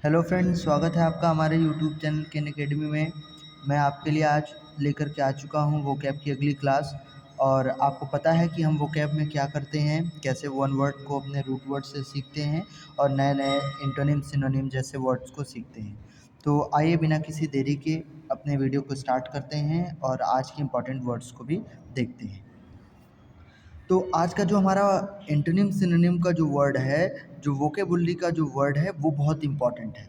Hello friends, स्वागत है आपका हमारे यूट्यूब चैनल किन अकेडमी में। मैं आपके लिए आज लेकर के आ चुका हूँ वोकैब की अगली क्लास। और आपको पता है कि हम वोकैब में क्या करते हैं, कैसे वन वर्ड को अपने रूट वर्ड से सीखते हैं और नए नए इंटोनिम सिनोनिम जैसे वर्ड्स को सीखते हैं। तो आइए बिना किसी देरी के अपने वीडियो को स्टार्ट करते हैं और आज के इम्पॉर्टेंट वर्ड्स को भी देखते हैं। तो आज का जो हमारा एंटोनिम सिनोनिम का जो वर्ड है, जो वोकेबुलरी का जो वर्ड है, वो बहुत इम्पॉर्टेंट है।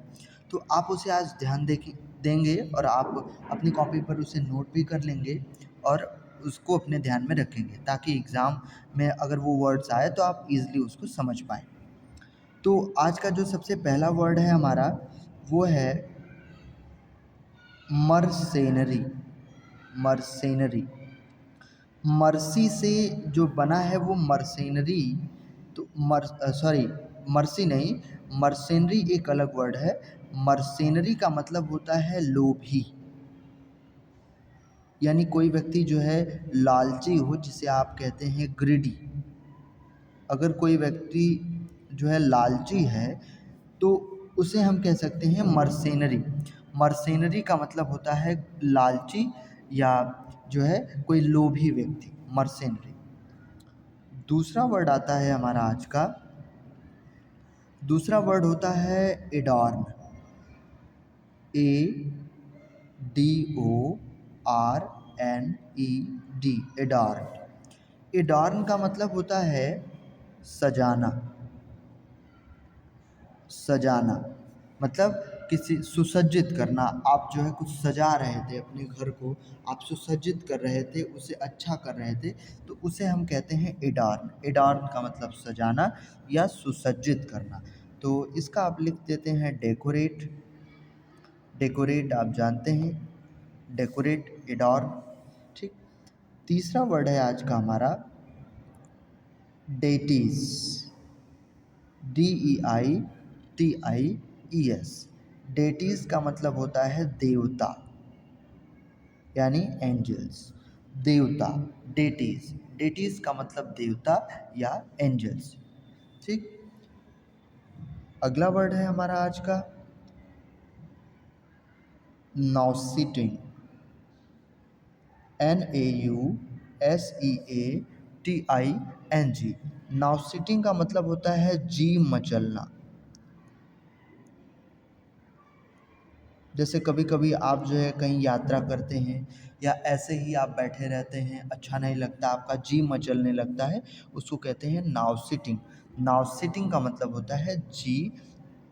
तो आप उसे आज ध्यान देंगे और आप अपनी कॉपी पर उसे नोट भी कर लेंगे और उसको अपने ध्यान में रखेंगे, ताकि एग्ज़ाम में अगर वो वर्ड्स आए तो आप इजीली उसको समझ पाएँ। तो आज का जो सबसे पहला वर्ड है हमारा, वो है मर्सेनरी। मर्सेनरी मर्सी से जो बना है वो मर्सेनरी। तो मर्सी नहीं, मर्सेनरी एक अलग वर्ड है। मर्सेनरी का मतलब होता है लोभी, यानी कोई व्यक्ति जो है लालची हो, जिसे आप कहते हैं ग्रीडी। अगर कोई व्यक्ति जो है लालची है तो उसे हम कह सकते हैं मर्सेनरी। मर्सेनरी का मतलब होता है लालची या जो है कोई लोभी व्यक्ति, मर्सेनरी। दूसरा वर्ड आता है हमारा आज का, दूसरा वर्ड होता है adorn. A D O R N E D, adorn. Adorn का मतलब होता है सजाना। सजाना मतलब किसी सुसज्जित करना। आप जो है कुछ सजा रहे थे अपने घर को, आप सुसज्जित कर रहे थे, उसे अच्छा कर रहे थे, तो उसे हम कहते हैं एडॉर्न। एडॉर्न का मतलब सजाना या सुसज्जित करना। तो इसका आप लिख देते हैं डेकोरेट। डेकोरेट आप जानते हैं, डेकोरेट, एडॉर्न। ठीक। तीसरा वर्ड है आज का हमारा डेटीज। DEITIES। डेटीज का मतलब होता है देवता, यानी एंजल्स। देवता, डेटीज। डेटीज का मतलब देवता या एंजल्स। ठीक। अगला वर्ड है हमारा आज का नॉसिटिंग। NAUSEATING। नॉसिटिंग का मतलब होता है जी मचलना। जैसे कभी कभी आप जो है कहीं यात्रा करते हैं या ऐसे ही आप बैठे रहते हैं, अच्छा नहीं लगता, आपका जी मचलने लगता है, उसको कहते हैं नाव सिटिंग। नाव सिटिंग का मतलब होता है जी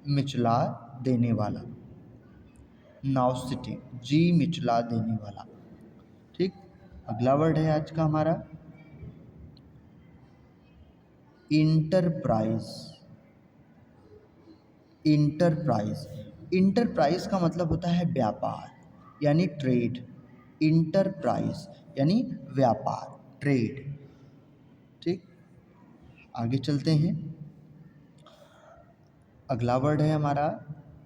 मिचला देने वाला। नाव सिटिंग, जी मिचला देने वाला। ठीक। अगला वर्ड है आज का हमारा इंटरप्राइज। इंटरप्राइज। इंटरप्राइज का मतलब होता है व्यापार, यानी ट्रेड। इंटरप्राइज यानी व्यापार, ट्रेड। ठीक। आगे चलते हैं। अगला वर्ड है हमारा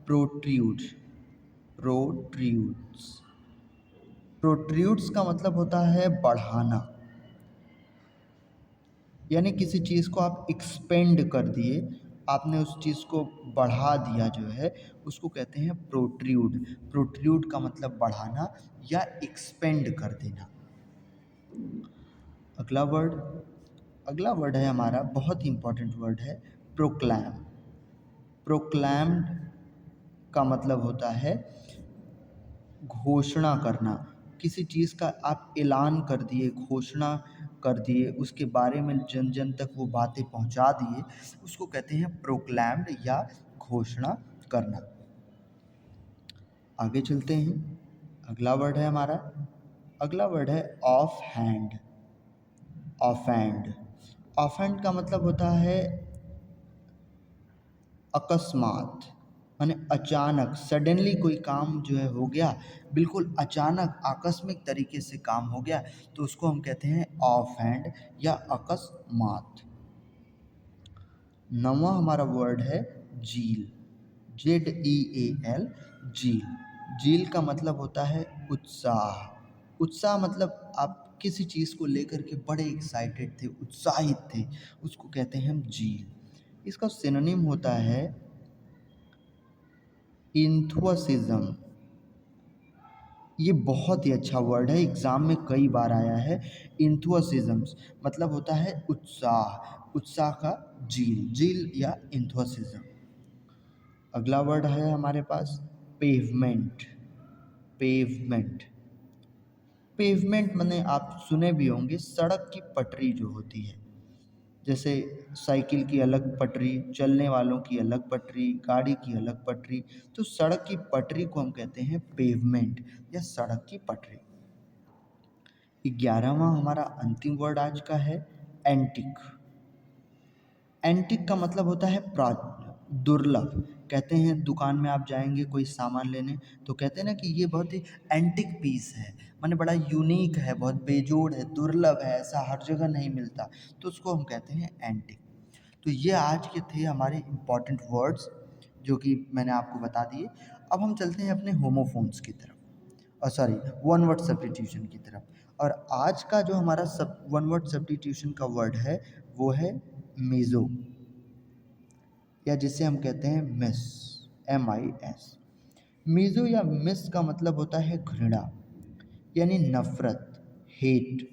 प्रोट्रूड। प्रोट्रूड्स। प्रोट्रूड्स का मतलब होता है बढ़ाना, यानी किसी चीज़ को आप एक्सपेंड कर दिए, आपने उस चीज़ को बढ़ा दिया जो है, उसको कहते हैं प्रोट्रूड। प्रोट्रूड का मतलब बढ़ाना या एक्सपेंड कर देना। अगला वर्ड, अगला वर्ड है हमारा बहुत ही इम्पोर्टेंट वर्ड है प्रोक्लैम। प्रोक्लैम्ड का मतलब होता है घोषणा करना। किसी चीज़ का आप ऐलान कर दिए, घोषणा कर दिए, उसके बारे में जन जन तक वो बातें पहुंचा दिए, उसको कहते हैं प्रोक्लैम्ड या घोषणा करना। आगे चलते हैं। अगला वर्ड है हमारा, अगला वर्ड है ऑफ हैंड। ऑफेंड। ऑफेंड का मतलब होता है अकस्मात, माने अचानक, सडनली कोई काम जो है हो गया, बिल्कुल अचानक आकस्मिक तरीके से काम हो गया, तो उसको हम कहते हैं ऑफ हैंड या अकस्मात। नौवां हमारा वर्ड है झील। ZEAL, झील। झील का मतलब होता है उत्साह। उत्साह मतलब आप किसी चीज़ को लेकर के बड़े एक्साइटेड थे, उत्साहित थे, उसको कहते हैं हम झील। इसका सिनोनिम होता है इंथुसिज्म, ये बहुत ही अच्छा वर्ड है, एग्ज़ाम में कई बार आया है। इंथुसिज्म्स मतलब होता है उत्साह, उत्साह का जील, जील या इंथुसिज्म। अगला वर्ड है हमारे पास पेवमेंट। पेवमेंट, पेवमेंट माने आप सुने भी होंगे सड़क की पटरी जो होती है, जैसे साइकिल की अलग पटरी, चलने वालों की अलग पटरी, गाड़ी की अलग पटरी। तो सड़क की पटरी को हम कहते हैं पेवमेंट या सड़क की पटरी। 11वां हमारा अंतिम वर्ड आज का है एंटिक। एंटिक का मतलब होता है दुर्लभ। कहते हैं दुकान में आप जाएंगे कोई सामान लेने तो कहते हैं ना कि ये बहुत ही एंटिक पीस है, माने बड़ा यूनिक है, बहुत बेजोड़ है, दुर्लभ है, ऐसा हर जगह नहीं मिलता, तो उसको हम कहते हैं एंटिक। तो ये आज के थे हमारे इम्पॉर्टेंट वर्ड्स जो कि मैंने आपको बता दिए। अब हम चलते हैं अपने होमोफोन्स की तरफ, और सॉरी वन वर्ड सब्स्टिट्यूशन की तरफ। और आज का जो हमारा सब वन वर्ड सब्स्टिट्यूशन का वर्ड है वो है मीज़ो, या जिसे हम कहते हैं मिस, MIS। मीज़ो या मिस का मतलब होता है घृणा, यानी नफरत, हेट।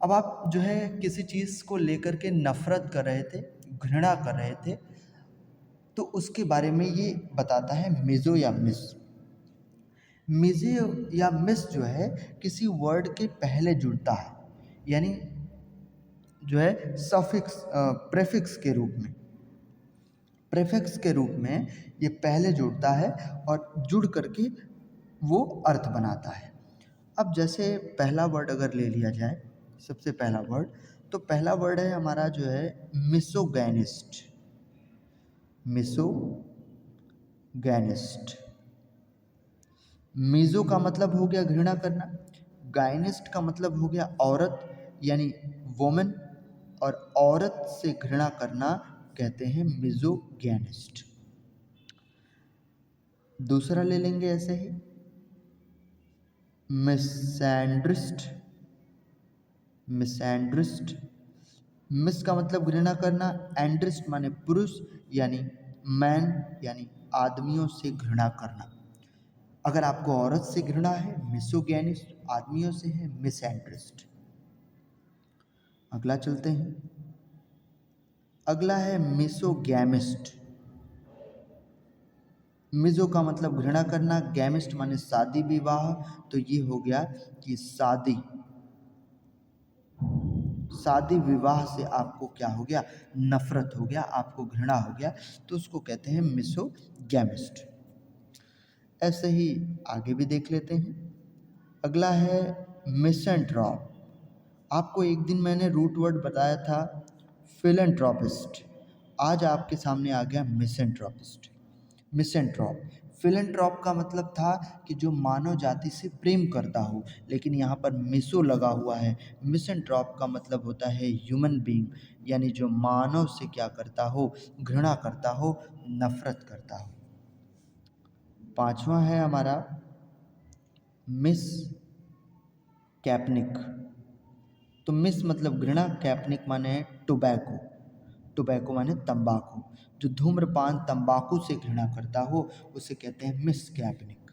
अब आप जो है किसी चीज़ को लेकर के नफरत कर रहे थे, घृणा कर रहे थे, तो उसके बारे में ये बताता है मीज़ो या मिस। मीज़ो या मिस जो है किसी वर्ड के पहले जुड़ता है, यानी जो है सफिक्स प्रेफिक्स के रूप में, प्रेफिक्स के रूप में ये पहले जुड़ता है और जुड़ करके वो अर्थ बनाता है। अब जैसे पहला वर्ड अगर ले लिया जाए, सबसे पहला वर्ड, तो पहला वर्ड है हमारा जो है मिसोगैनिस्ट। मिसोगैनिस्ट, मीज़ो का मतलब हो गया घृणा करना, गायनिस्ट का मतलब हो गया औरत यानी वोमेन, और औरत से घृणा करना कहते हैं मिसोगैनिस्ट। दूसरा ले लेंगे ऐसे ही मिसैंड्रिस्ट। मिसैंड्रिस्ट, मिस का मतलब घृणा करना, एंड्रिस्ट माने पुरुष यानी मैन यानी आदमियों से घृणा करना। अगर आपको औरत से घृणा है मिसोगैनिस्ट, आदमियों से है मिसएंड्रिस्ट। अगला चलते हैं, अगला है मिसोगैमिस्ट। मिजो का मतलब घृणा करना, गैमिस्ट माने शादी विवाह, तो ये हो गया कि शादी, शादी विवाह से आपको क्या हो गया, नफरत हो गया, आपको घृणा हो गया, तो उसको कहते हैं मिसोगैमिस्ट। ऐसे ही आगे भी देख लेते हैं। अगला है मिसेंट्रॉप। आपको एक दिन मैंने रूट वर्ड बताया था फिलेंट्रोपिस्ट, आज आपके सामने आ गया मिसेंट्रोपिस्ट। मिसेंट्रॉप, फिलेंट्रॉप का मतलब था कि जो मानव जाति से प्रेम करता हो, लेकिन यहाँ पर मिसो लगा हुआ है। मिसेंट्रॉप का मतलब होता है ह्यूमन बीइंग, यानी जो मानव से क्या करता हो, घृणा करता हो, नफरत करता हो। पांचवा है हमारा मिस कैपनिक। तो मिस मतलब घृणा, कैपनिक माने टोबैको, टोबैको माने तंबाकू। जो धूम्रपान तंबाकू से घृणा करता हो उसे कहते हैं मिस कैपनिक।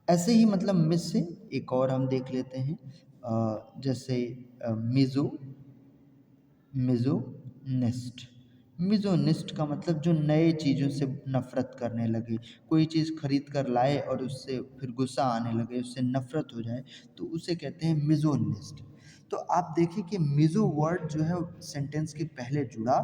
ऐसे ही मतलब मिस से एक और हम देख लेते हैं, जैसे मिजो, मिजोनिस्ट। मिजोनिस्ट का मतलब जो नए चीज़ों से नफ़रत करने लगे, कोई चीज़ खरीद कर लाए और उससे फिर गुस्सा आने लगे, उससे नफ़रत हो जाए, तो उसे कहते हैं मिजोनिस्ट। तो आप देखिए कि मिजो वर्ड जो है सेंटेंस के पहले जुड़ा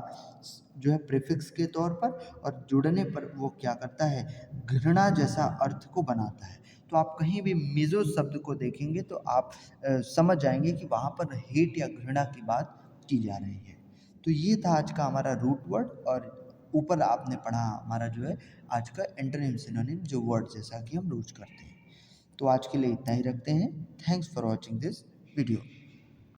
जो है प्रीफिक्स के तौर पर, और जुड़ने पर वो क्या करता है, घृणा जैसा अर्थ को बनाता है। तो आप कहीं भी मिजो शब्द को देखेंगे तो आप समझ जाएंगे कि वहाँ पर हेट या घृणा की बात की जा रही है। तो ये था आज का हमारा रूट वर्ड, और ऊपर आपने पढ़ा हमारा जो है आज का एंटोनिम सिनोनिम जो वर्ड जैसा कि हम रोज करते हैं। तो आज के लिए इतना ही रखते हैं। Thanks for watching this video.